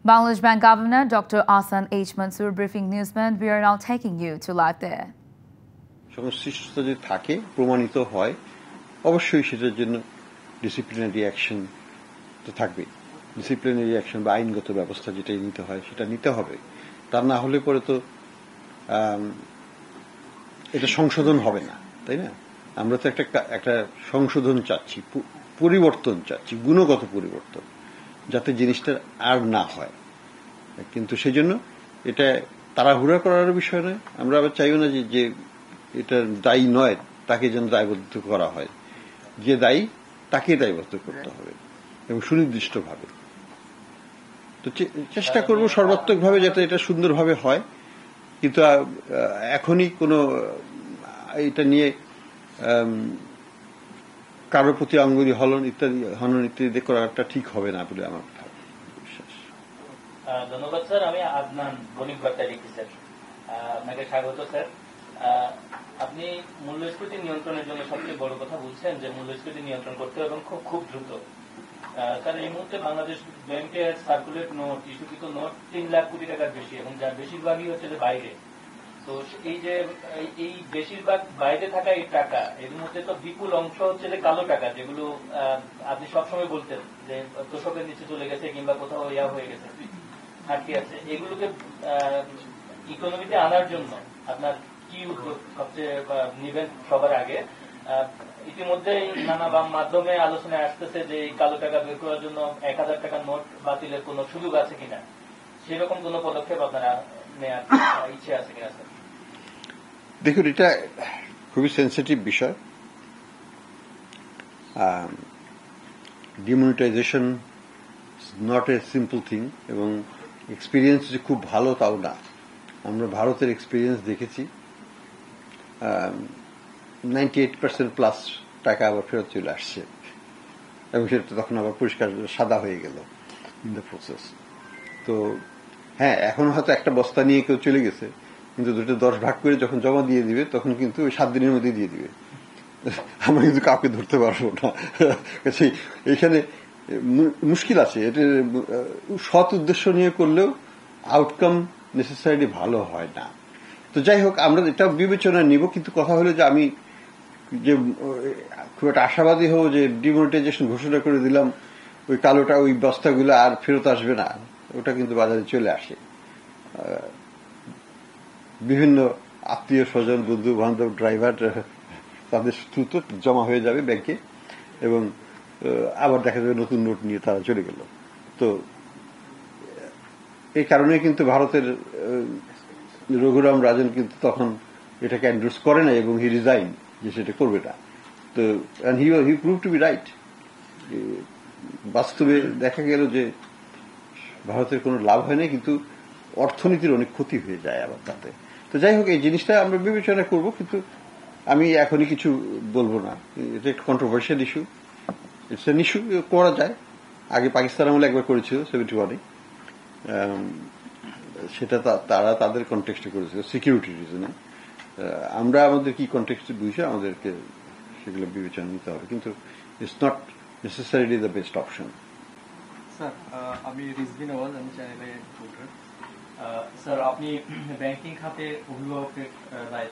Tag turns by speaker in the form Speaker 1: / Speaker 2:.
Speaker 1: Bangladesh Bank Governor Dr. Ahsan H. Mansoor briefing newsmen. We are now taking you to live there.
Speaker 2: সংশ্লিষ্টতা যদি থাকে প্রমাণিত হয় অবশ্যই সেটার জন্য ডিসিপ্লিনারি অ্যাকশন তো থাকবে। ডিসিপ্লিনারি অ্যাকশন বা আইনগত ব্যবস্থা যেটাই নিতে হয় সেটা নিতে হবে। তা না হলে পরে তো এটা সংশোধন হবে না, তাই না? আমরা তো একটা সংশোধন চাচ্ছি, পরিবর্তন চাচ্ছি, গুণগত পরিবর্তন, যাতে জিনিসটা আর না হয়। কিন্তু সেই জন্য এটা তাড়াহুড়া করার বিষয় নয়। আমরা আবার চাইও না যে এটা দায়ী নয় তাকে যেন দায়বদ্ধ করা হয়। যে দায়ী তাকে দায়বদ্ধ করতে হবে এবং সুনির্দিষ্টভাবে। তো চেষ্টা করব সর্বাত্মকভাবে যাতে এটা সুন্দরভাবে হয়। কিন্তু এখনই কোনো এটা নিয়ে কারোর প্রতি আঙ্গুলি হনন ইত্যাদি করাটা ঠিক হবে না বলে আমার বিশ্বাস।
Speaker 3: ধন্যবাদ স্যার। আমি আদনান বণিক বার্তা লিখি স্যার। আপনাকে স্বাগত স্যার। আপনি মূল্যস্ফীতি নিয়ন্ত্রণের জন্য সবচেয়ে বড় কথা বলছেন যে মূল্যস্ফীতি নিয়ন্ত্রণ করতে হবে এবং খুব দ্রুত। স্যার, এই মুহূর্তে বাংলাদেশ ব্যাংকের সার্কুলেট নোট, ইস্যুকৃত নোট 3 লাখ কোটি টাকার বেশি এবং যার বেশিরভাগই হচ্ছে যে বাইরে। তো এই বেশিরভাগ বাইরে থাকা এই টাকা, এর মধ্যে তো বিপুল অংশ হচ্ছে যে কালো টাকা, যেগুলো আপনি সবসময় বলতেন যে তোষকের নিচে চলে গেছে কিংবা কোথাও হয়ে গেছে, আটকে আছে। এগুলোকে ইকোনমিতে আনার জন্য আপনার কি উদ্যোগ সবচেয়ে নিবেন সবার আগে? ইতিমধ্যে নানা মাধ্যমে আলোচনায় আসতেছে যে এই কালো টাকা বের করার জন্য 1000 টাকার নোট বাতিলের কোন সুযোগ আছে কিনা, সেরকম কোন পদক্ষেপ আপনারা নেওয়ার ইচ্ছে আছে কিনা স্যার?
Speaker 2: দেখুন, এটা খুবই সেন্সিটিভ বিষয়। Demonetisation not a simple thing এবং এক্সপিরিয়েন্স যে খুব ভালো তাও না। আমরা ভারতের এক্সপিরিয়েন্স দেখেছি, 98% প্লাস টাকা আবার ফেরত চলে আসছে এবং সেটা তখন আবার পরিষ্কার সাদা হয়ে গেল ইন দ্য প্রসেস। তো হ্যাঁ, এখন হয়তো একটা বস্তা নিয়ে কেউ চলে গেছে, কিন্তু দুটো 10 ভাগ করে যখন জমা দিয়ে দিবে তখন কিন্তু ওই 7 দিনের মধ্যে দিয়ে দিবে। আমরা কিন্তু কাউকে ধরতে পারবো না। এখানে মুশকিল আছে। এটা সৎ উদ্দেশ্য নিয়ে করলেও আউটকাম নেসেসারিলি ভালো হয় না। তো যাই হোক, আমরা এটা বিবেচনায় নিব। কিন্তু কথা হলো যে আমি যে খুব একটা আশাবাদী হব যে ডিমনিটাইজেশন ঘোষণা করে দিলাম, ওই কালোটা ওই বস্তাগুলো আর ফেরত আসবে না, ওটা কিন্তু বাজারে চলে আসে। বিভিন্ন আত্মীয় স্বজন, বন্ধু বান্ধব, ড্রাইভার, তাদের থ্রুতে জমা হয়ে যাবে ব্যাংকে এবং আবার দেখা যাবে নতুন নোট নিয়ে তারা চলে গেল। তো এই কারণে কিন্তু ভারতের রঘুরাম রাজন কিন্তু তখন এটাকে এন্ডোর্স করে না এবং হি রিজাইন যে সেটা করবে না। তো হি প্রুভ টু বি রাইট। বাস্তবে দেখা গেল যে ভারতের কোনো লাভ হয় না, কিন্তু অর্থনীতির অনেক ক্ষতি হয়ে যায় আবার তাতে। তো যাই হোক, এই জিনিসটা আমরা বিবেচনা করব, কিন্তু আমি এখনই কিছু বলবো না। এটা একটা controversial issue. It's an issue, করা যায়। আগে পাকিস্তান আমলে একবার করেছিল 71-এ। সেটা তারা তাদের কনটেক্সটে করেছিল সিকিউরিটি রিজনে। আমরা আমাদের কি কনটেক্সটে বুঝে আমাদেরকে সেগুলো বিবেচনা নিতে হবে, কিন্তু it's not necessarily the best option.
Speaker 4: Sir, আমি রিজভি নওয়াজ, আমি চ্যানেলে রিপোর্টার। স্যার, আপনি ব্যাংকিং খাতে অভিভাবকের